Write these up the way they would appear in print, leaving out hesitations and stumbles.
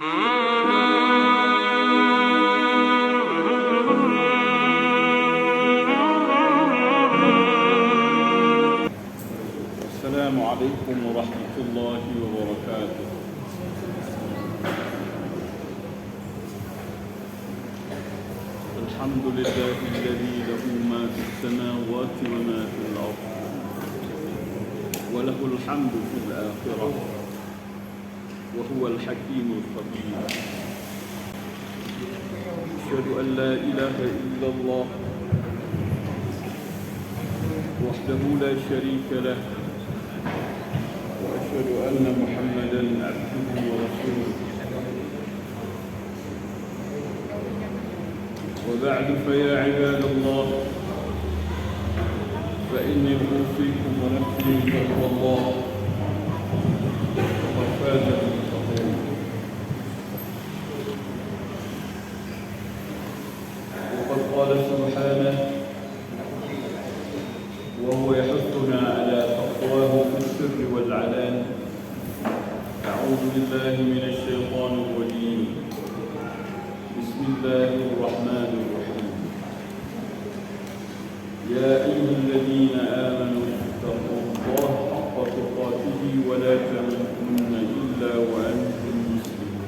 Assalamualaikum warahmatullahi wabarakatuh. Alhamdulillahilladzi lahu ma fis samawati wa ma fil ardh wa lahul hamdu fil akhirah wa huwal hakimul khabir. Asyhadu an la ilaha illallah wahdahu la syarika lah wa asyhadu anna Muhammadan abduhu wa rasuluh. وبعد فيا عباد الله فإني أوصيكم ونفسي بتقوى الله وقد فاز المتقون. وقد قال سبحانه وهو يحثنا على تقواه في السر والعلان: أعوذ بالله من الشيطان الرجيم، بسم الله الرحمن الرحيم. يا أيها الذين آمنوا اتقوا الله حق تقاته ولا تموتن إلا وأنتم مسلمون.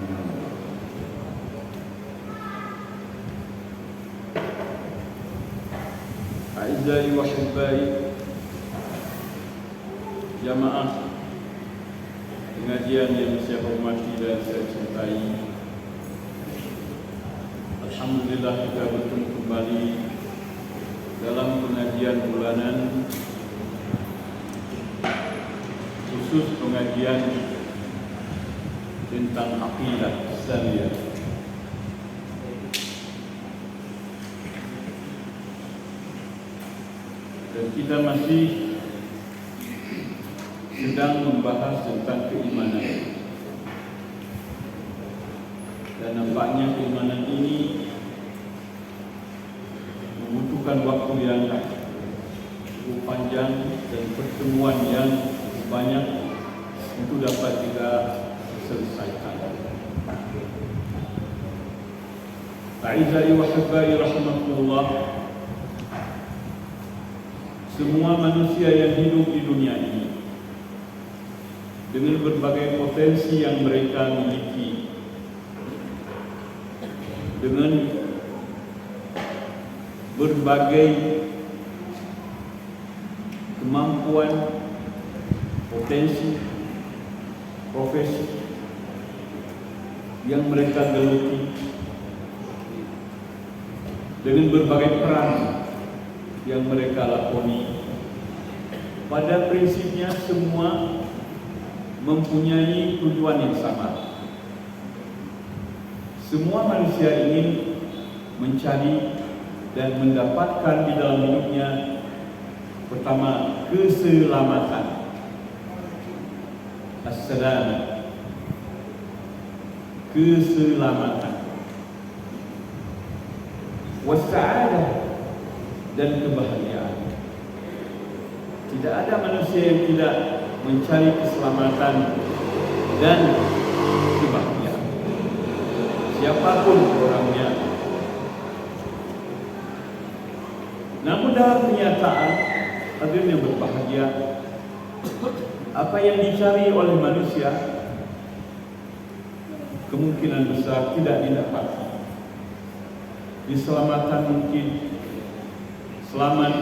أعزائي وأحبائي jamaah pengajian yang saya hormati dan saya cintai, alhamdulillah kita bertemu kembali dalam pengajian bulanan, khusus pengajian tentang aqidah Islamiyah. Dan kita masih sedang membahas tentang keimanan. Dan nampaknya keimanan ini membutuhkan waktu yang cukup panjang dan pertemuan yang banyak untuk dapat kita selesaikan. A'izai wa hibbai rahimakumullah, semua manusia yang hidup di dunia ini dengan berbagai potensi yang mereka miliki, dengan berbagai kemampuan, potensi, profesi yang mereka geluti, dengan berbagai peran yang mereka lakoni, pada prinsipnya semua mempunyai tujuan yang sama. Semua manusia ingin mencari dan mendapatkan di dalam hidupnya, pertama, keselamatan, as-salam, keselamatan, was-sa'adah, dan kebahagiaan. Tidak ada manusia yang tidak mencari keselamatan dan kebahagiaan, siapapun orangnya. Namun dalam kenyataan, hadirin yang berbahagia, apa yang dicari oleh manusia kemungkinan besar tidak didapati. Keselamatan mungkin selamat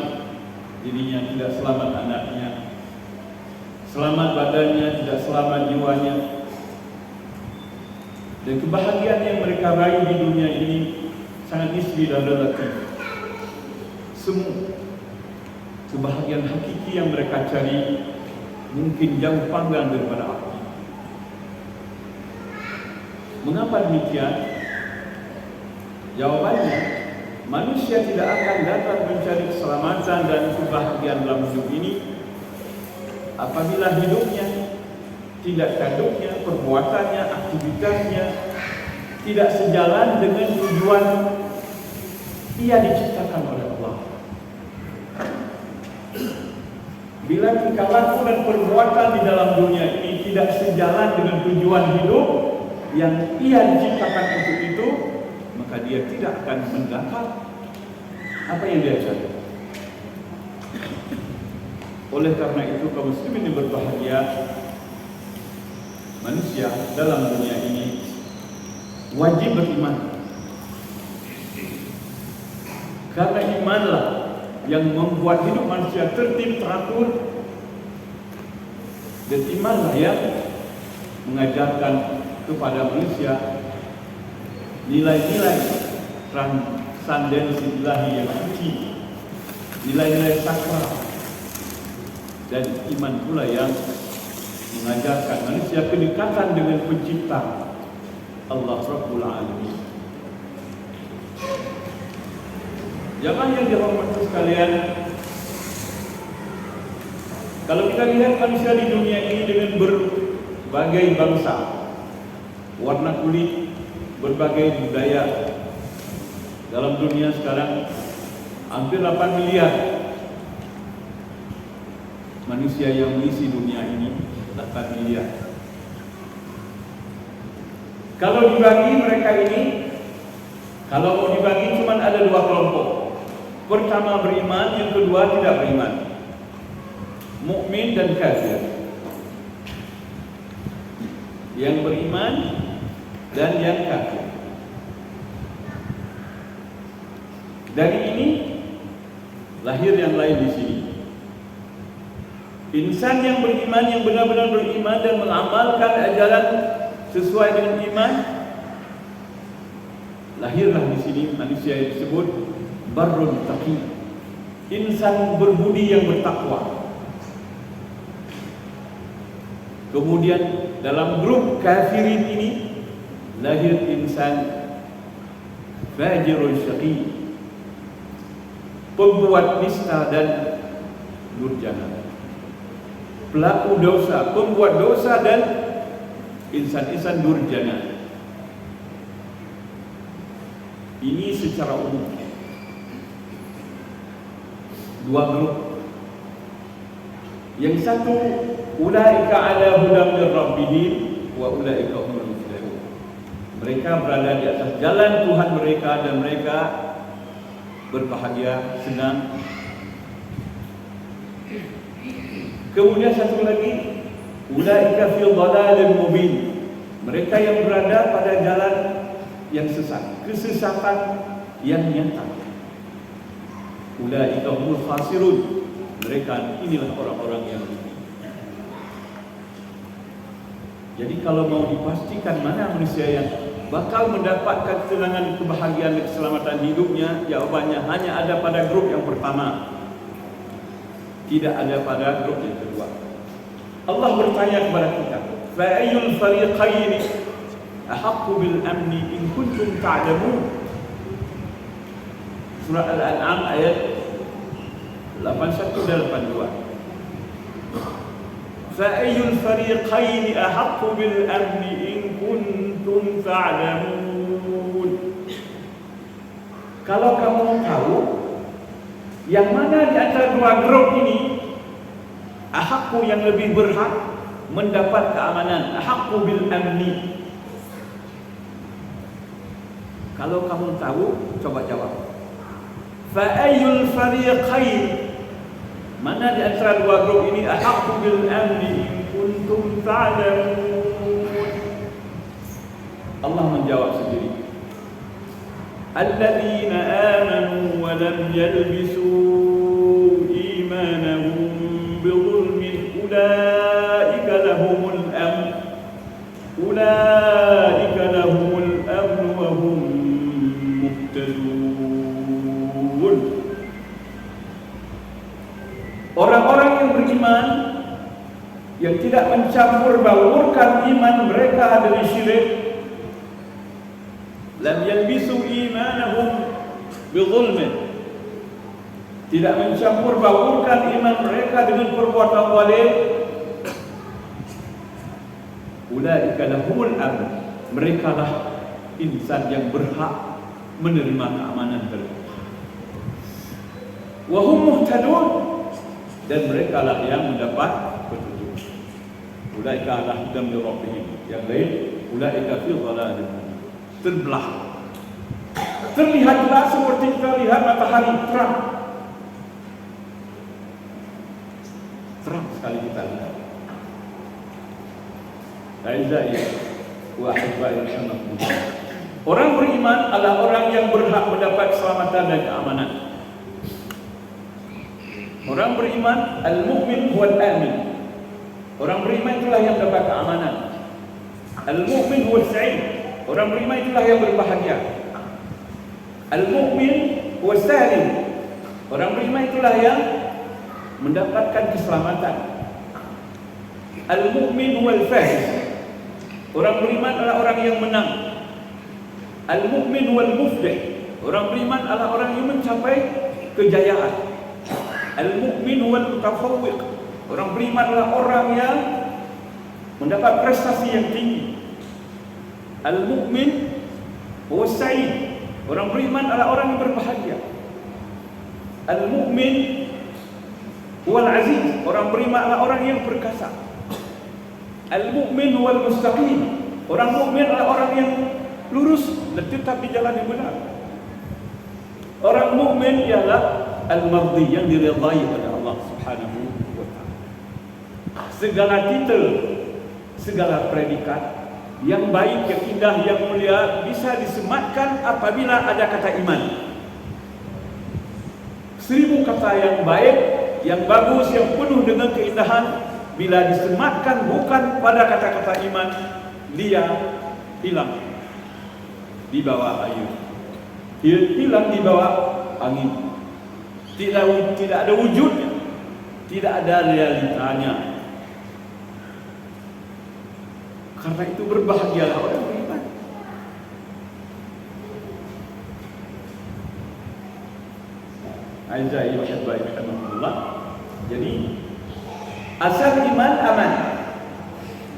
dirinya, tidak selamat anaknya, selamat badannya, tidak selamat jiwanya. Dan kebahagiaan yang mereka raih di dunia ini sangat nisbi dan relatif. Semua kebahagiaan hakiki yang mereka cari mungkin jauh panggang daripada api. Mengapa demikian? Jawabannya, manusia tidak akan dapat mencari keselamatan dan kebahagiaan dalam hidup ini apabila hidupnya, tindak tanduknya, perbuatannya, aktivitasnya tidak sejalan dengan tujuan ia diciptakan oleh Allah. Bila tingkah laku dan perbuatan di dalam dunia ini tidak sejalan dengan tujuan hidup, yang ia diciptakan untuk itu, maka dia tidak akan mendapat apa yang dia cari. Oleh karena itu, kaum muslimin yang berbahagia, manusia dalam dunia ini wajib beriman. Karena imanlah yang membuat hidup manusia tertib, teratur, dan imanlah yang mengajarkan kepada manusia nilai-nilai transcendensi ilahi yang suci, nilai-nilai sakral, dan iman pula yang mengajarkan manusia kedekatan dengan pencipta Allah Rabbul Alamin. Jamaah yang dirahmati sekalian, kalau kita lihat manusia di dunia ini dengan berbagai bangsa, warna kulit, berbagai budaya. Dalam dunia sekarang hampir 8 miliar manusia yang mengisi dunia ini, 8 miliar. Kalau dibagi mereka ini, kalau mau dibagi cuma ada 2 kelompok. Pertama beriman, yang kedua tidak beriman. Mukmin dan kafir. Yang beriman dan yang kafir. Dari ini lahir yang lain di sini. Insan yang beriman, yang benar-benar beriman dan mengamalkan ajaran sesuai dengan iman, lahirlah di sini manusia yang disebut barrun taqi, insan berbudi yang bertakwa. Kemudian dalam grup kafirin ini lahir insan fajirun syaqi, pembuat nista dan durjana, pelaku dosa, pembuat dosa dan insan-insan durjana. Ini secara umum 2 grup. Yang satu, ulaika ala hudam min rabbihim wa ulaika humul muflihun. Mereka berada di atas jalan Tuhan mereka dan mereka berbahagia, senang. Kemudian satu lagi, ulaika fi dhalalin mubin. Mereka yang berada pada jalan yang sesat, kesesatan yang nyata. Ulaika humul khasirun. Mereka inilah orang-orang yang rugi. Jadi kalau mau dipastikan mana manusia yang bakal mendapatkan ketenangan, kebahagiaan dan keselamatan hidupnya, jawabannya hanya ada pada grup yang pertama, tidak ada pada grup yang kedua. Allah bertanya kepada kita, fa ayyul fariqaini ahaqqu bil amni in kuntum ta'lamun. Surah Al-An'am ayat 81 dan 82. Fa ayyul fariqaini ahaqqu bil amni in kuntum ta'lamun. Kalau kamu tahu yang mana di antara 2 grup ini ahaqqu yang lebih berhak mendapat keamanan, ahaqqu bil amni. Kalau kamu tahu, coba jawab. Fa ayyul fariqain, mana di antara 2 grup ini ahaqqu bil amni in kuntum ta'lamun? Allah menjawab sendiri. Alladzina amanu wa lam yalbisu imanahum bidzulmin ulaika lahumul amn. Ulaika lahumul amn wa hum muhtadun. Orang-orang yang beriman, yang tidak mencampur baurkan iman mereka dengan syirik, lam yalbisu imanahum bidzulmin, tidak mencampur baurkan iman mereka dengan perbuatan zalim, ulaika lahumul amn, mereka lah insan yang berhak menerima keamanan tersebut. Wa hum muhtadun, dan mereka lah yang mendapat petunjuk. Ulaika ala hudam min rabbihim, yang lain ulaika fi dhalalin terbelah. Terlihatlah seperti kita lihat matahari terang. Terang sekali kita lihat. Aizai wa ahibbai rahimakumullah. Orang beriman adalah orang yang berhak mendapat keselamatan dan keamanan. Orang beriman, al-mu'min huwal amin. Orang beriman itulah yang mendapat keamanan. Al-mu'min huwal sa'id. Orang beriman itulah yang berbahagia. Al-mu'min huwal salim. Orang beriman itulah yang mendapatkan keselamatan. Al-mu'min huwal faiz. Orang beriman adalah orang yang menang. Al-mu'min huwal muflih. Orang beriman adalah orang yang mencapai kejayaan. Al-mu'min huwal mutafawwiq. Orang beriman adalah orang yang mendapat prestasi yang tinggi. Al-mu'min huwal sa'id. Orang beriman adalah orang yang berbahagia. Al-mu'min huwal aziz. Orang beriman adalah orang yang perkasa. Al-mu'min huwal mustaqim. Orang mukmin adalah orang yang lurus dan tetap di jalan yang benar. Orang mukmin ialah al-mardi, yang diridhai oleh Allah Subhanahu wa taala. Segala titel, segala predikat yang baik, yang indah, yang mulia bisa disematkan apabila ada kata iman. 1000 kata yang baik, yang bagus, yang penuh dengan keindahan, bila disematkan bukan pada kata-kata iman, dia hilang di bawah air. Dia hilang di bawah angin. Tidak ada wujudnya, tidak ada realitanya. Karena itu berbahagialah orang beriman. Aizai wa hibbai rahimahullah. Jadi asal iman aman.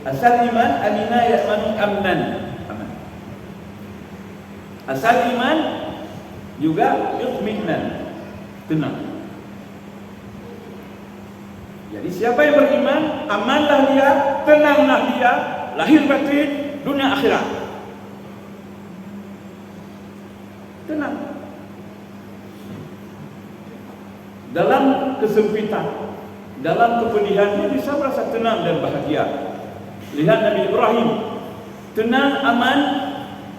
Asal iman amina ya'manu amnan. Aman. Asal iman juga itminan, tenang. Jadi siapa yang beriman, amanlah dia, tenanglah dia, lahir batin, dunia akhirat. Tenang. Dalam kesempitan, dalam kepedihan, dia bisa merasa tenang dan bahagia. Lihat Nabi Ibrahim, tenang, aman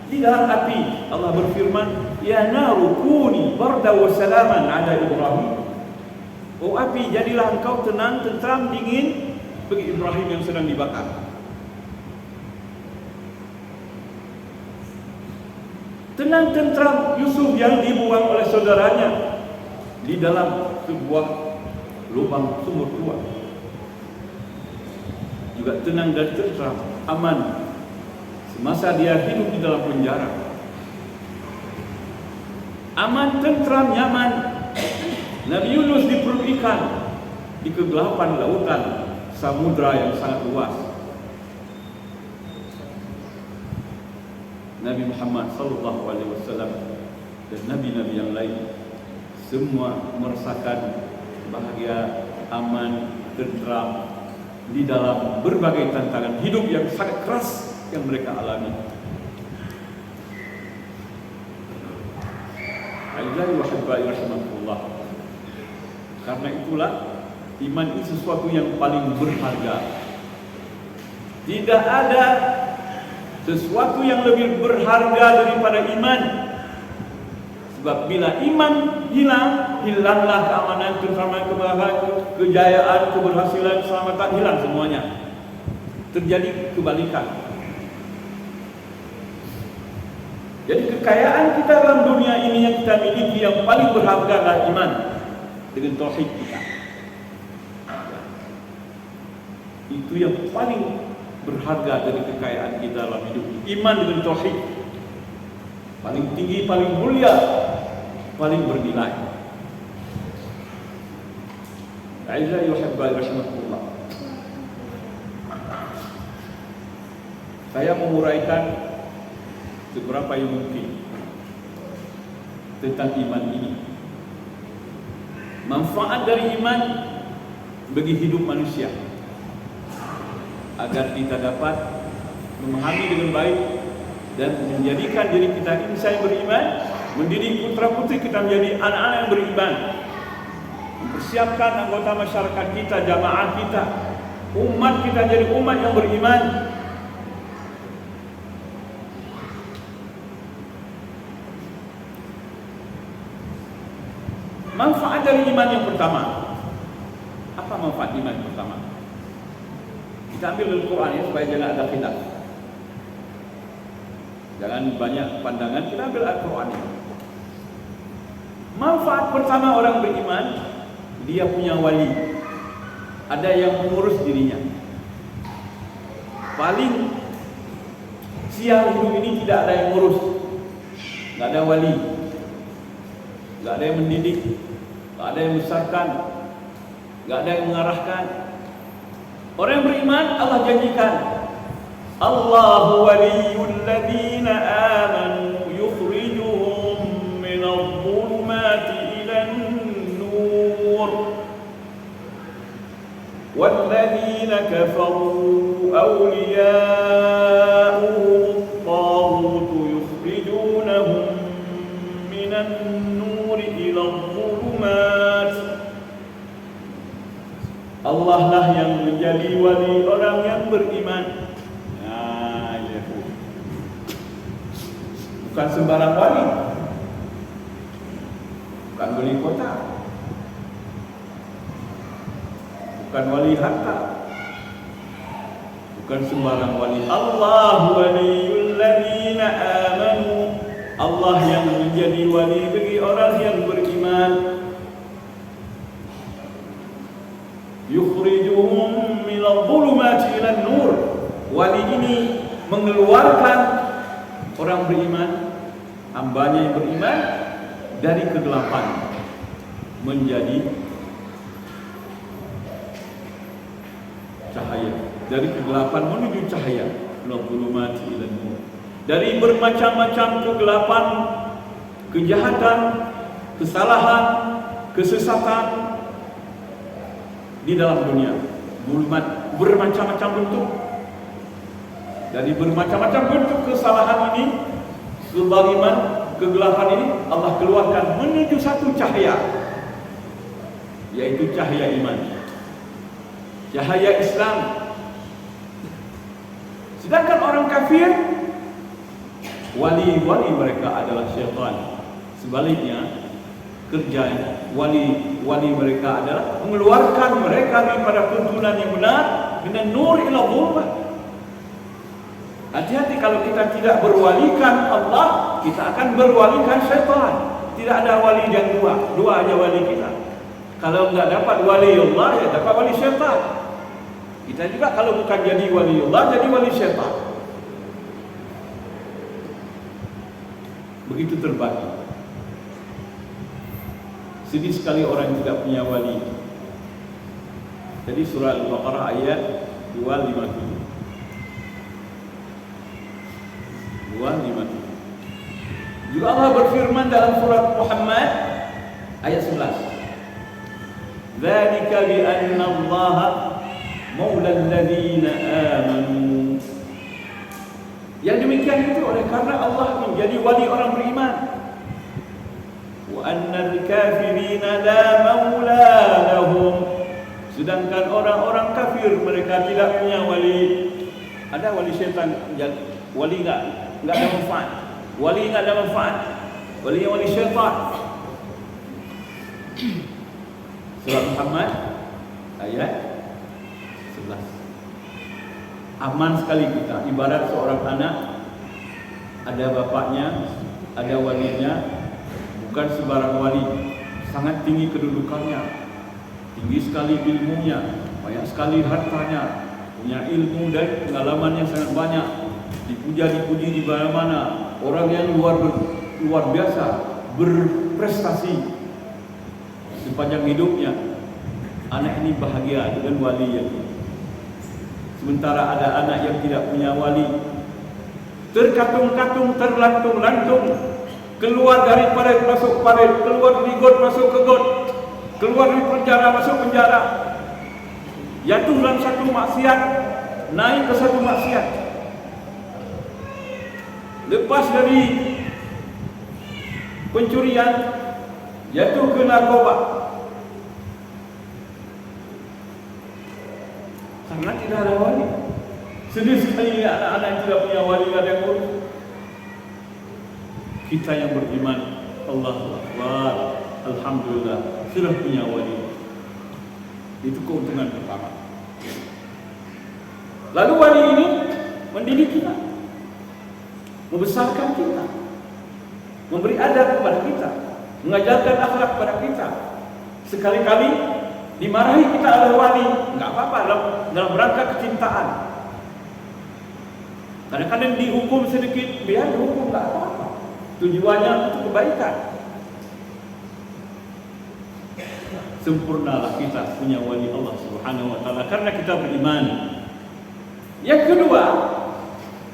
di dalam api. Allah berfirman, ya naru kuni barda wa salaman ala Ibrahim. Oh api, jadilah engkau tenang, tentram, dingin bagi Ibrahim yang sedang dibakar. Tenang, tentram Yusuf yang dibuang oleh saudaranya di dalam sebuah lubang sumur tua. Juga tenang dan tentram, aman semasa dia hidup di dalam penjara. Aman, tentram, nyaman. Nabi Yunus di perut ikan, di kegelapan lautan samudra yang sangat luas. Nabi Muhammad sallallahu alaihi wasallam dan nabi-nabi yang lain semua merasakan bahagia, aman, tentram di dalam berbagai tantangan hidup yang sangat keras yang mereka alami. Aizai wa hibbai rahimakumullah. Karena itulah iman ini sesuatu yang paling berharga. Tidak ada sesuatu yang lebih berharga daripada iman. Sebab bila iman hilang, hilanglah keamanan, keselamatan, kebahagiaan, kejayaan, keberhasilan, keselamatan, hilang semuanya. Terjadi kebalikan. Jadi kekayaan kita dalam dunia ini yang kita miliki yang paling berharga adalah iman dengan tauhid kita. Itu yang paling berharga dari kekayaan kita dalam hidup. Iman dengan tauhid paling tinggi, paling mulia, paling bernilai. Aizai wa hibbai rahimakumullah. Saya menguraikan seberapa yang mungkin tentang iman ini. Manfaat dari iman bagi hidup manusia, agar kita dapat memahami dengan baik dan menjadikan diri kita insan yang beriman, mendidik putra-putri kita menjadi anak-anak yang beriman, mempersiapkan anggota masyarakat kita, jamaah kita, umat kita jadi umat yang beriman. Manfaat dari iman yang pertama. Apa manfaat iman yang pertama? Kita ambil Al-Quran ya, supaya jangan ada khilaf. Jangan banyak pandangan, kita ambil Al-Quran ya. Manfaat pertama orang beriman, dia punya wali. Ada yang mengurus dirinya. Paling sial hidup ini tidak ada yang ngurus. Tidak ada wali, tidak ada yang mendidik, tidak ada yang membesarkan, tidak ada yang mengarahkan. Orang yang beriman, Allah janjikan, Allahu waliyul ladzina amanu yukhrijuhum minadh dhulumati ilan nur wal ladzina kafaru awliya'uhum at-taghut yukhrijunahum minan nur ila dhulumat. Allah lah yang menjadi wali orang yang beriman. Bukan sembarang wali, bukan wali kota, bukan wali harta, bukan sembarang wali. Allah waliyul ladzina amanu. Allah yang menjadi wali bagi orang yang beriman. Yukhrijuhum minadh dhulumati ilan nur. Wali ini mengeluarkan orang beriman, hambanya yang beriman, dari kegelapan menjadi cahaya, dari kegelapan menuju cahaya. Minadh dhulumati ilan nur. Dari bermacam-macam kegelapan, kejahatan, kesalahan, kesesatan di dalam dunia. Dhulumat bermacam-macam bentuk. Dari bermacam-macam bentuk kesalahan ini, kezaliman, kegelapan ini, Allah keluarkan menuju satu cahaya, yaitu cahaya iman, cahaya Islam. Sedangkan orang kafir, wali-wali mereka adalah syaitan. Sebaliknya, kerja wali mereka adalah mengeluarkan mereka daripada tuntunan yang benar dengan nur ila dhulmat. Hati-hati kalau kita tidak berwalikan Allah, kita akan berwalikan syaitan. Tidak ada wali yang dua aja wali kita. Kalau enggak dapat wali Allah, ya dapat wali syaitan. Kita juga kalau bukan jadi wali Allah, jadi wali syaitan. Begitu terbagi. Sedih sekali orang yang tidak punya wali. Jadi surah Al-Baqarah ayat 257. Juga Allah berfirman dalam surat Muhammad ayat 11. Dzalika bi anna Allah maula alladziina amanu. Yang demikian itu oleh karena Allah menjadi wali orang beriman. Wa annal kafirina la maula lahum. Sedangkan orang-orang kafir mereka tidak punya wali. Ada wali syaitan, wali enggak ada manfaat. Wali enggak ada manfaat. Wali yang wali syaitan. Surah Muhammad ayat 11. Aman sekali kita, ibarat seorang anak, ada bapaknya, ada walinya, bukan sembarang wali, sangat tinggi kedudukannya, tinggi sekali ilmunya, banyak sekali hartanya, punya ilmu dan pengalaman yang sangat banyak, dipuja-dipuji di mana-mana, orang yang luar biasa, berprestasi sepanjang hidupnya. Anak ini bahagia dengan wali yang ini. Sementara ada anak yang tidak punya wali, terkatung-katung, terlantung-lantung, keluar dari parit masuk parit, keluar dari got masuk ke got, keluar dari penjara masuk penjara, jatuh dalam satu maksiat, naik ke satu maksiat. lepas dari pencurian, jatuh ke narkoba. Karena tidak ada wali. Sedih sekali anak-anak yang tidak punya wali, ada yang urus. Kita yang beriman, Allahu Akbar, alhamdulillah, sudah punya wali. Itu keuntungan pertama. Lalu wali ini mendidik kita, membesarkan kita, memberi adab kepada kita, mengajarkan akhlak kepada kita. Sekali-kali dimarahi kita oleh wali, enggak apa-apa, dalam rangka kecintaan. Kadang-kadang dihukum sedikit, biar dihukum, enggak apa-apa. Tujuannya untuk kebaikan. Sempurnalah kita punya wali Allah Subhanahu wa taala karena kita beriman. Yang kedua,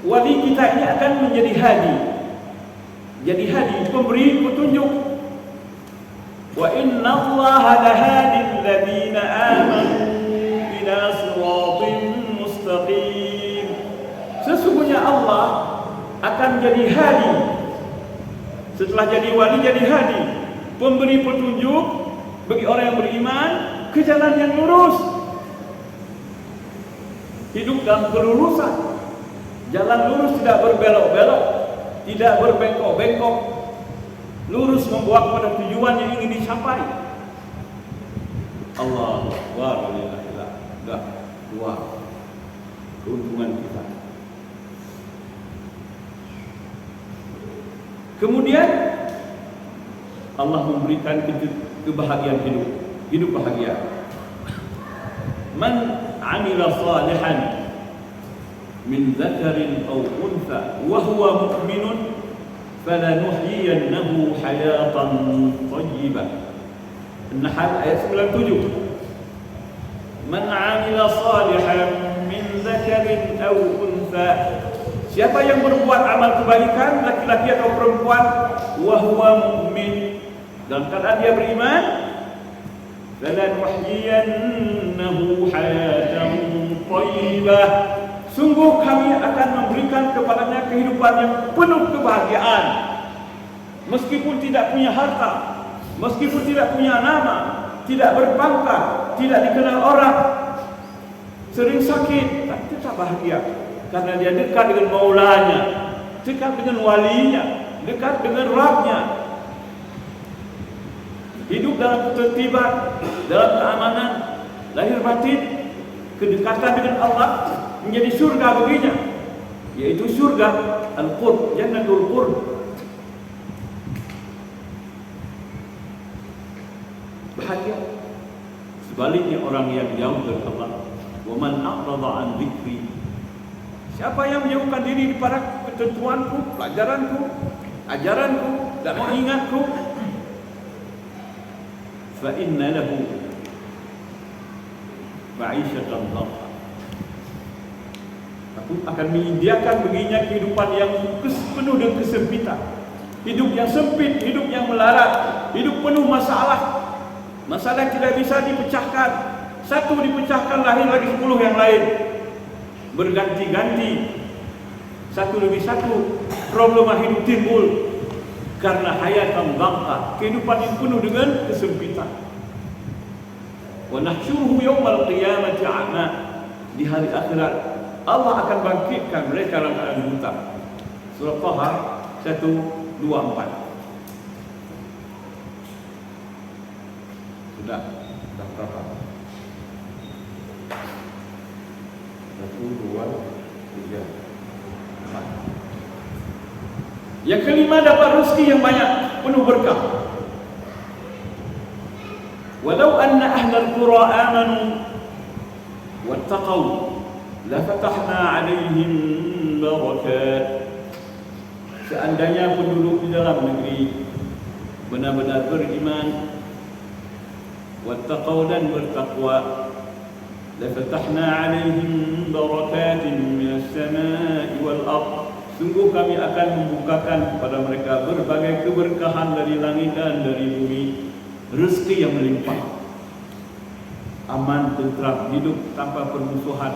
wali kita ini akan menjadi hadi. Jadi hadi, pemberi petunjuk. Wa inna Allaha lahadil ladzina amanu ila siratin mustaqim. Sesungguhnya Allah akan jadi hadi. Setelah jadi wali, jadi hadi, pemberi petunjuk bagi orang yang beriman ke jalan yang lurus. Hidup dalam kelurusan. Jalan lurus, tidak berbelok-belok, tidak berbengkok-bengkok. Lurus membawa kepada tujuan yang ingin dicapai. Allahu Akbar, la ilaha illallah. Dua keuntungan kita. Kemudian Allah memberikan kebahagiaan hidup, hidup bahagia. Man 'amila salihan min dzakarin aw untha wa huwa mu'minun falanuhyiyannahu hayatan thayyibah. An-Nahl ayat 97. Man 'amila salihan min dzakarin aw untha, siapa yang berbuat amal kebaikan, laki-laki atau perempuan, wa huwa mu'min, dalam keadaan dia beriman, falanuhyiyannahu hayatan thayyibah, sungguh kami akan memberikan kepadanya kehidupan yang penuh kebahagiaan. Meskipun tidak punya harta, meskipun tidak punya nama, tidak berpangkat, tidak dikenal orang, sering sakit, tapi tetap bahagia. Karena dia dekat dengan maulanya, dekat dengan walinya, dekat dengan Rabbnya. Hidup dalam ketertiban, dalam keamanan, lahir batin, kedekatan dengan Allah menjadi surga baginya, yaitu surga Al-Qurb, Jannatul Qurb. Bahagia. Sebaliknya orang yang jauh dari Allah, wa man a'rada an dzikri, siapa yang menjauhkan diri daripada ketentuanku, pelajaranku, ajaranku, dan mengingatku, fa inna lahu ma'isyatan dhanka, aku akan menyediakan baginya kehidupan yang penuh dengan kesempitan, hidup yang sempit, hidup yang melarat, hidup penuh masalah, masalah yang tidak bisa dipecahkan. Satu dipecahkan, lahir lagi 10 yang lain, berganti-ganti, satu demi satu problema hidup timbul karena hayatan dhanka, kehidupan yang penuh dengan kesempitan. Wa nahsyuruhu yaumal qiyamati a'ma, di hari akhirat Allah akan bangkitkan mereka dalam keadaan buta. Surah Taha 124. Sudah berapa? 1, 2, 3, 4. Yang kelima, dapat rezeki yang banyak, penuh berkah. Walau anna ahlal qura amanu wattaqau lafatahna 'alaihim barakat. Seandainya penduduk di dalam negeri benar-benar beriman, wattaqau dan bertakwa, lafatahna 'alaihim barakatin minas samai wal ardh, sungguh kami akan membukakan kepada mereka berbagai keberkahan dari langit dan dari bumi, rezeki yang melimpah, aman, tentram, hidup tanpa permusuhan,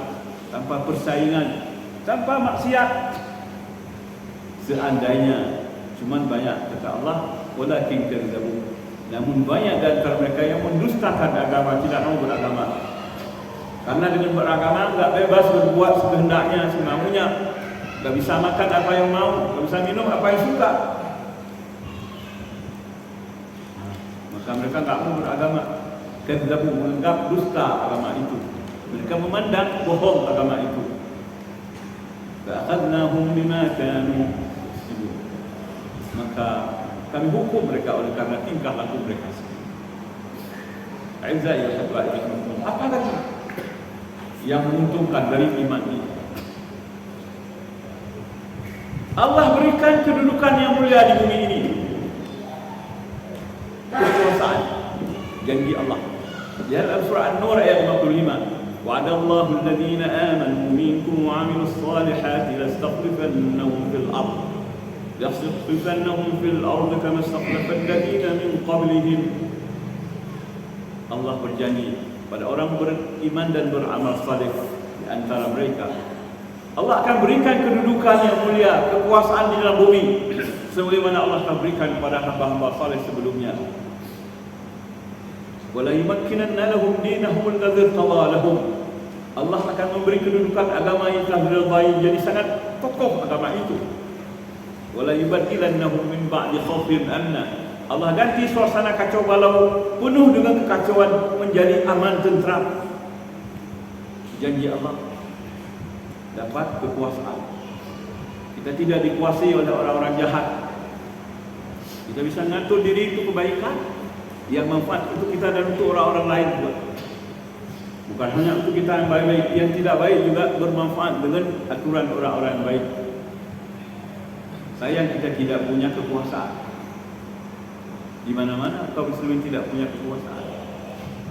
tanpa persaingan, tanpa maksiat. seandainya, cuman banyak kata Allah, walakin kadzabu, namun banyak di antara mereka yang mendustakan agama, tidak mau beragama. Karena dengan beragama enggak bebas berbuat sekehendaknya, semaunya, enggak bisa makan apa yang mau, enggak bisa minum apa yang suka. Maka mereka enggak mau beragama. Kadzabu, menganggap dusta agama itu. Mereka memandang bohong agama itu. Fa'akhadnahum bima kanu yaksibun. Maka kami hukum mereka oleh karena tingkah laku mereka sendiri. A'izzai wa habba'i, apa lagi yang menguntungkan dari iman ini? Allah berikan kedudukan yang mulia di bumi ini, kekuasaan, janji Allah. Dalam surah An-Nur ayat 55, wa'adallahu alladhina amanu minkum wa 'amilus salihati lastakhlifannahum fil ardh kama istakhlafal ladina min qablihim. Allah berjanji pada orang beriman dan beramal saleh di antara mereka, Allah akan berikan kedudukan yang mulia, kekuasaan di dalam bumi, sebagaimana Allah akan berikan kepada hamba-hamba saleh sebelumnya. Wala yumakkinanna lahum dinahum alladzi irtada lahum. Allah akan memberi kedudukan agama yang telah diridai, jadi sangat kokoh agama itu. Wala yubaddilannahum min ba'di khaufin amna. Allah ganti suasana kacau balau penuh dengan kekacauan menjadi aman tentram. Janji Allah dapat kekuasaan. Kita tidak dikuasai oleh orang-orang jahat. Kita bisa ngatur diri itu kebaikan yang manfaat untuk kita dan untuk orang-orang lain juga. Bukan hanya untuk kita yang baik-baik, yang tidak baik juga bermanfaat dengan aturan orang-orang yang baik. Sayang kita tidak punya kekuasaan. Di mana-mana kaum muslimin tidak punya kekuasaan.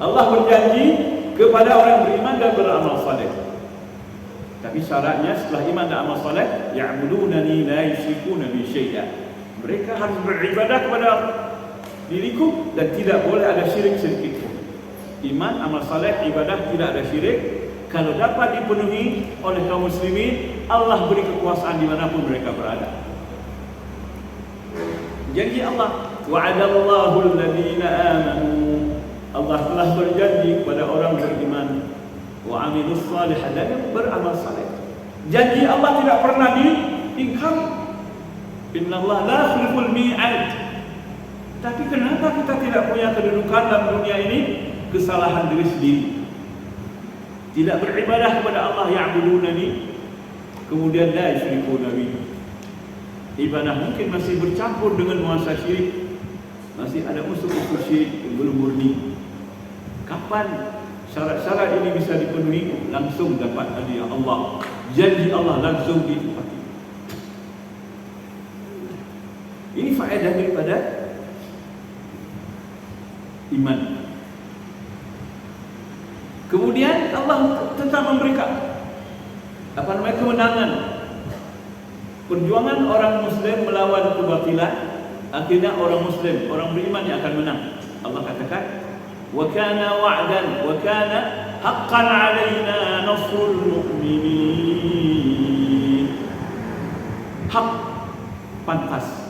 Allah berjanji kepada orang beriman dan beramal saleh. Tapi syaratnya setelah iman dan amal saleh, ya'budunani la yusyrikuna bi syai'a. Mereka harus beribadah kepada diriku dan tidak boleh ada syirik sedikit pun. Iman, amal saleh, ibadah, tidak ada syirik. Kalau dapat dipenuhi oleh kaum muslimin, Allah beri kekuasaan dimanapun mereka berada. Janji Allah, wa'adallahu alladhina amanu. Allah telah berjanji kepada orang beriman, wa 'amilus shalihat, dan beramal saleh. Janji Allah tidak pernah diingkari. Innallaha la yukhliful mi'ad. Tapi kenapa kita tidak punya kedudukan dalam dunia ini? Kesalahan diri sendiri. Tidak beribadah kepada Allah, ya'budunani, kemudian la yusyrikuna bihi. Ibadah mungkin masih bercampur dengan nuansa syirik, masih ada unsur-unsur syirik yang belum murni. Kapan syarat-syarat ini bisa dipenuhi? Langsung dapat hadiah Allah, janji Allah langsung ditepati. Ini faedah daripada iman. Kemudian Allah tetap memberikan kemenangan. Perjuangan orang muslim melawan kebatilan, akhirnya orang muslim, orang beriman yang akan menang. Allah katakan, wa kana wa'dan wa kana haqqan 'alaina nasrul mu'minin. Hak, pantas,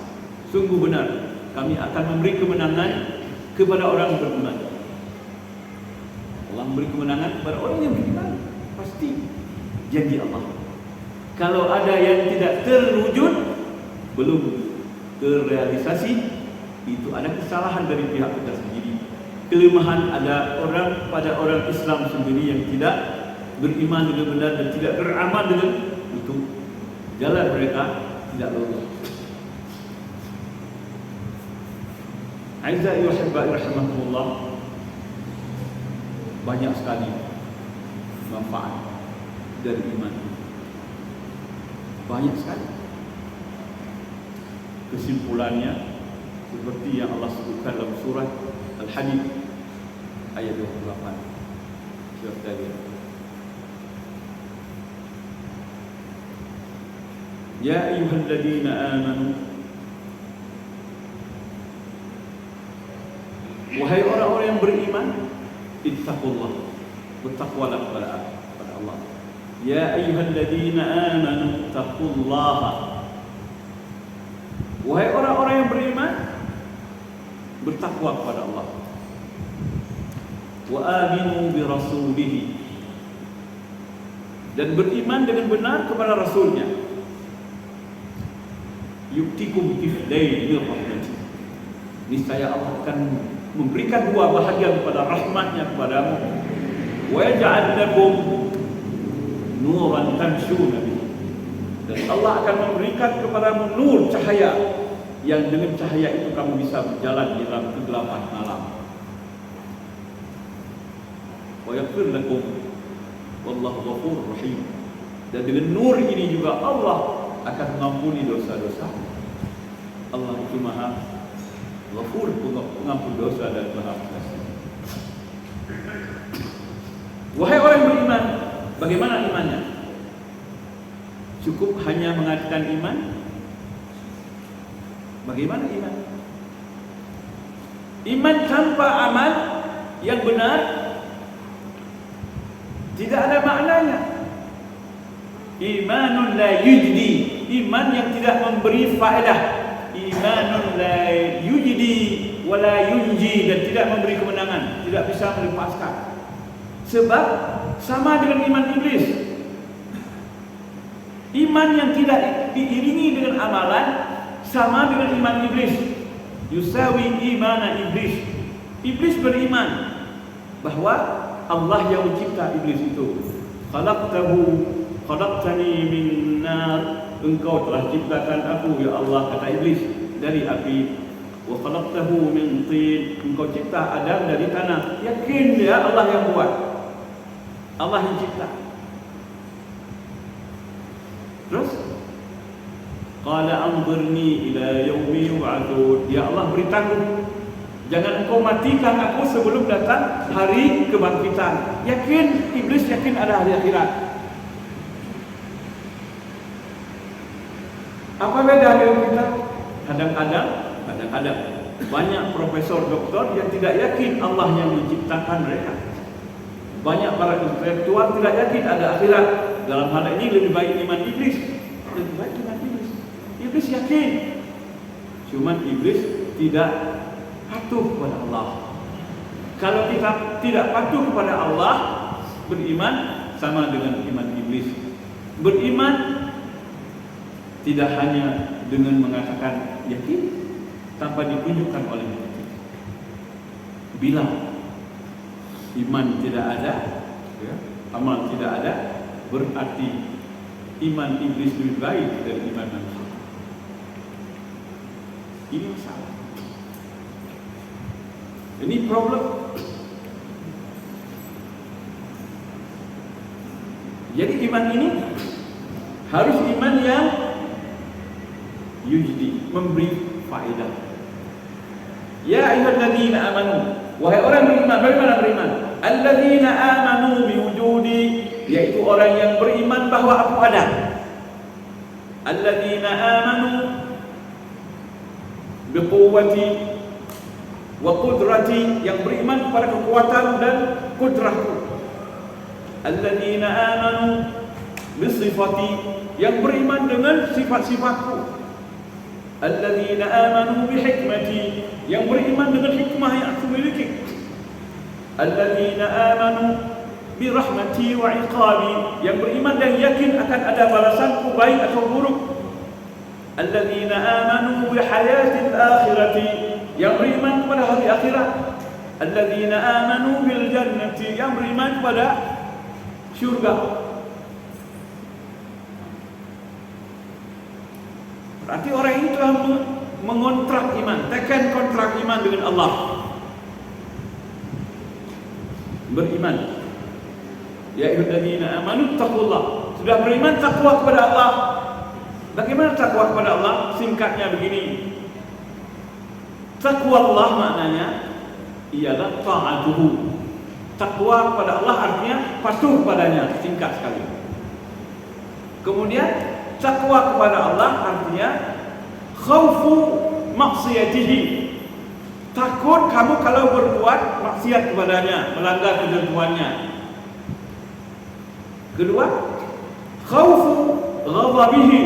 sungguh benar, kami akan memberi kemenangan kepada orang beriman. Allah memberi kemenangan kepada orang yang beriman, pasti janji Allah. Kalau ada yang tidak terwujud, belum terrealisasi, itu ada kesalahan dari pihak kita sendiri. Kelemahan ada pada orang Islam sendiri yang tidak beriman dengan benar dan tidak beramal dengan itu. Jalan mereka tidak lurus. A'izzai wa habba'i rahimakumullah, banyak sekali manfaat dari iman. Banyak sekali. Kesimpulannya seperti yang Allah sebutkan dalam surah Al-Hadid ayat 28. Surah tadi. Ya ayyuhalladzina amanu, wahai orang-orang yang beriman, ittaqullah, bertakwalah kepada Allah. Ya ayyuhalladzina amanu taqullaha. Wahai orang-orang yang beriman, bertakwa kepada Allah. Wa aminu bi rasulihi, dan beriman dengan benar kepada Rasulnya. Yuktikum kiflayn min rahmatih, niscaya Allah akan memberikan dua bahagian kepada rahmatnya kepadamu. Wa yaj'al lakum nuran tamshuna bihi, dan Allah akan memberikan kepadamu nur, cahaya, yang dengan cahaya itu kamu bisa berjalan di dalam kegelapan malam. Wa yaghfir lakum wallahu ghafurur rahim, dan dengan nur ini juga Allah akan mengampuni dosa-dosa. Allah itu Maha Ghafur, pengampun dosa dan Maha Pengasih. Wahai orang yang beriman, bagaimana imannya? Cukup hanya mengatakan iman? Bagaimana iman? Iman tanpa amal yang benar tidak ada maknanya. Imanun la yujdi, iman yang tidak memberi faedah. Imanun la yujdi wa la yunji, dan tidak memberi kemenangan, tidak bisa melepaskan. Sebab sama dengan iman iblis. Iman yang tidak diiringi dengan amalan sama dengan iman iblis. Yusawi imana iblis. Iblis beriman bahwa Allah yang mencipta iblis itu. Khalaqtani min nar, engkau telah ciptakan aku ya Allah, kata iblis, dari api. Wa khalaqtahu min tin, engkau cipta Adam dari tanah. Yakin dia Allah yang buat, Allah yang cipta. Terus qala anzirni ila yaumi yub'atsun, ya Allah beritahu, jangan engkau matikan aku sebelum datang hari kebangkitan. Yakin, iblis yakin ada hari akhirat. Apa beda dengan kita? Kadang-kadang banyak profesor doktor yang tidak yakin Allah yang menciptakan mereka. Banyak para intelektual tidak yakin ada akhirat. Dalam hal ini lebih baik iman iblis. Lebih baik iman iblis. Iblis yakin, cuman iblis tidak patuh kepada Allah. Kalau kita tidak patuh kepada Allah, beriman sama dengan iman iblis. Beriman tidak hanya dengan mengatakan yakin tanpa ditunjukkan oleh bukti. Bila iman tidak ada, ya, amal tidak ada, berarti iman iblis lebih baik dari iman manusia. Ini masalah. Ini problem. Jadi iman ini harus iman yang yujdi, memberi faedah. Ya ayyuhalladzina amanu, wahai orang beriman. Bagaimana beriman? Alladzina amanu biwujudi, yaitu orang yang beriman bahwa aku ada. Alladzina amanu biquwwati wa qudrati, yang beriman kepada kekuatan dan kudrahku. Alladzina amanu bisifati, yang beriman dengan sifat-sifatku. Alladzina amanu bihikmati, yang beriman dengan hikmah yang aku miliki. Alladzina amanu birahmati wa iqabi, yang beriman dan yakin akan ada balasanku baik atau buruk. Alladzina amanu bihayatil akhirati, yang beriman kepada hari akhirat. Alladzina amanu bil jannati, yang beriman kepada syurga. Berarti orang ini telah mengontrak iman, tekan kontrak iman dengan Allah. Beriman. Ya ayyuhalladzina amanu taqullah, sudah beriman, takwa kepada Allah. Bagaimana takwa kepada Allah? Singkatnya begini. Takwa Allah maknanya ialah ta'atuhu. Takwa kepada Allah artinya patuh padanya, singkat sekali. Kemudian takwa kepada Allah artinya khaufu maksiyatihi, takut kamu kalau berbuat maksiat kepadanya, melanggar ketentuannya. Kedua, khaufu ghadabihi,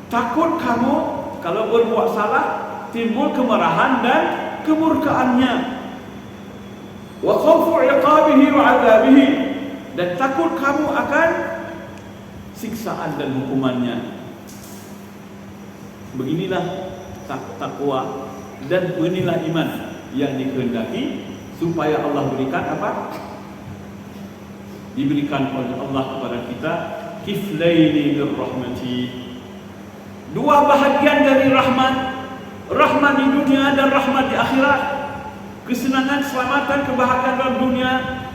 takut kamu kalau berbuat salah timbul kemarahan dan kemurkaannya. Wa khawfu 'iqabihi wa 'adzabihi, dan takut kamu akan siksaan dan hukumannya. Beginilah takwa dan beginilah iman yang dikehendaki supaya Allah berikan apa? Diberikan oleh Allah kepada kita kiflaini min rahmati, dua bahagian dari rahmat, rahmat di dunia dan rahmat di akhirat. Kesenangan, keselamatan, kebahagiaan dalam dunia,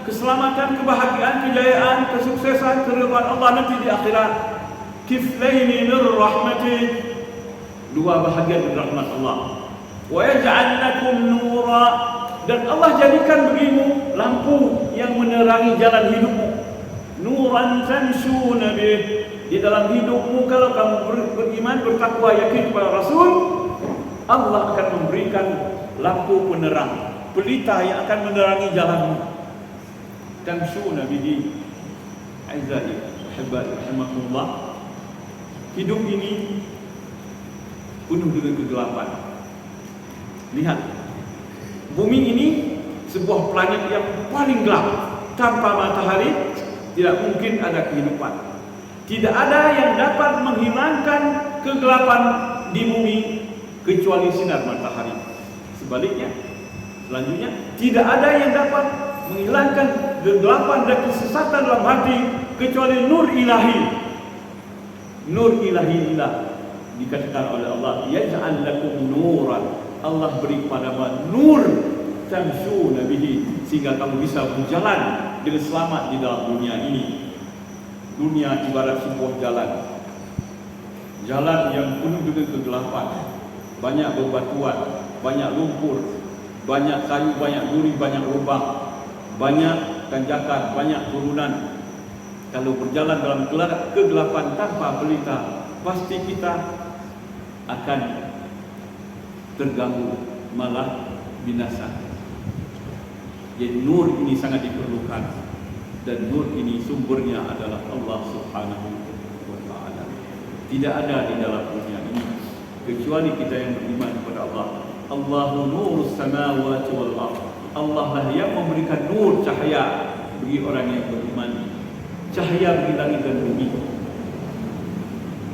keselamatan, kebahagiaan, kejayaan, kesuksesan, keridhaan Allah nanti di akhirat. Kiflaini min rahmati, dua bahagian dari rahmat Allah. Wa yaj'al lakum nura, dan Allah jadikan bagimu lampu yang menerangi jalan hidupmu. Nuran tamshuna bih, di dalam hidupmu kalau kamu beriman, bertakwa, yakin kepada Rasul, Allah akan memberikan lampu penerang, pelita yang akan menerangi jalanmu. Tamshuna bihi. Aizai ahibbat rahimakumullah, hidup ini penuh dengan kegelapan. Lihat, bumi ini sebuah planet yang paling gelap. Tanpa matahari tidak mungkin ada kehidupan. Tidak ada yang dapat menghilangkan kegelapan di bumi kecuali sinar matahari. Sebaliknya, selanjutnya, tidak ada yang dapat menghilangkan kegelapan dan kesesatan dalam hati kecuali nur ilahi. Nur ilahi ilah dikatakan oleh Allah, yaj'al lakum nuran, Allah beri kepadamu nur tamshuna bihi, sehingga kamu bisa berjalan dengan selamat di dalam dunia ini. Dunia ibarat sebuah jalan, jalan yang penuh dengan kegelapan, banyak bebatuan, banyak lumpur, banyak kayu, banyak duri, banyak lubang, banyak tanjakan, banyak turunan. Kalau berjalan dalam kegelapan tanpa pelita, pasti kita akan terganggu, malah binasa. Jadi nur ini sangat diperlukan, dan nur ini sumbernya adalah Allah Subhanahu wa Ta'ala. Tidak ada di dalam dunia ini kecuali kita yang beriman kepada Allah. Allahu nurus samawati wal ardh, Allah lah yang memberikan nur, cahaya bagi orang yang beriman, cahaya bagi langit dan bumi.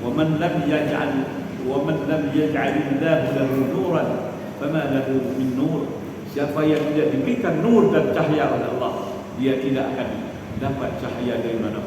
Wa man lam yaj'al Allah lahu nuran fama lahu min nur, siapa yang tidak diberikan nur dan cahaya oleh Allah, dia tidak akan dapat cahaya dari mana.